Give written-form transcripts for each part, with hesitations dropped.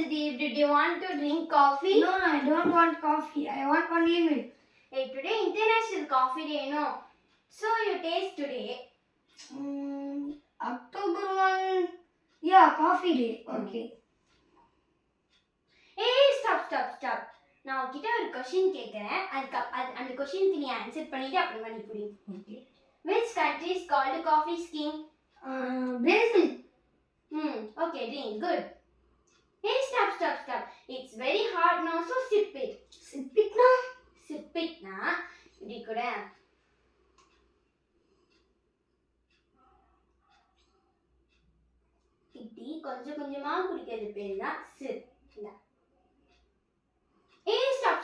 Sandeep, did you want to drink coffee? No, I don't want coffee. I want only milk. Hey, today International Coffee Day, no? So you taste today. October 1. Yeah, coffee day. Okay. Hey, stop. நான் உன்கிட்ட ஒரு question கேட்குறேன். அந்த கொஸ்டினுக்கு நீ answer பண்ணிட்டு அப்புறமா நீ குடி. Okay. Which country is called coffee's king? Brazil. Okay, drink. Good. Hey, stop. It's very hard now, so sip it. Sip it now. Sip it na. இப்படி கூட. இப்படி கொஞ்சம் கொஞ்சமா குடிக்கிறது பேர் தான் sip. Hey, stop.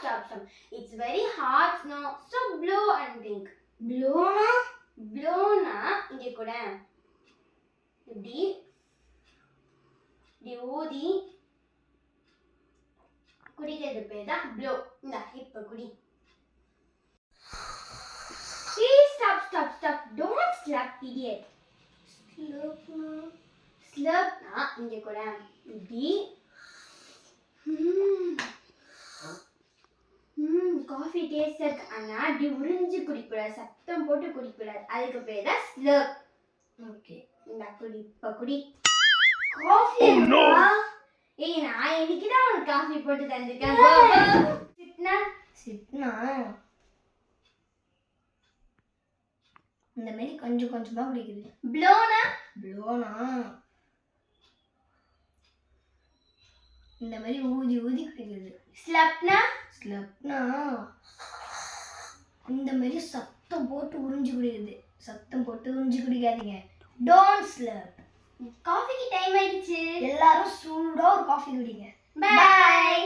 It's very hard now, so blow and drink. Blow na. Blow na. இங்க கூட. இப்படி ஊதி குடிக்கிறது பேர் தான் ப்ளோ. இந்த இப்ப குடி. Stop. Don't slap, idiot. Slurp na இங்க கூட இப்படி காஃபி டேஸ்ட் இருக்கு. ஆனா இப்படி உறிஞ்சு குடிக்கூடாது, சத்தம் போட்டு குடிக்கூடாது. அதுக்கு பேர் தான் ஸ்லர்ப். Okay. இந்த குடி இப்ப குடி. Coffee. நான் இன்னைக்கு தான் உனக்கு காஃபி போட்டு தந்திருக்கேன். சிப்னா இந்த மாதிரி கொஞ்சம் கொஞ்சமா குடிக்குது. ப்ளோனா இந்த மாதிரி ஊதி குடிக்குது. ஸ்லப்னா இந்த மாதிரி சத்தம் போட்டு உறிஞ்சு குடிக்குது. சத்தம் போட்டு உறிஞ்சு குடிக்காதீங்க. Don't slurp. காஃபிக்கு டைம் ஆயிடுச்சு. எல்லாரும் சூடா ஒரு காஃபி குடிங்க. பை.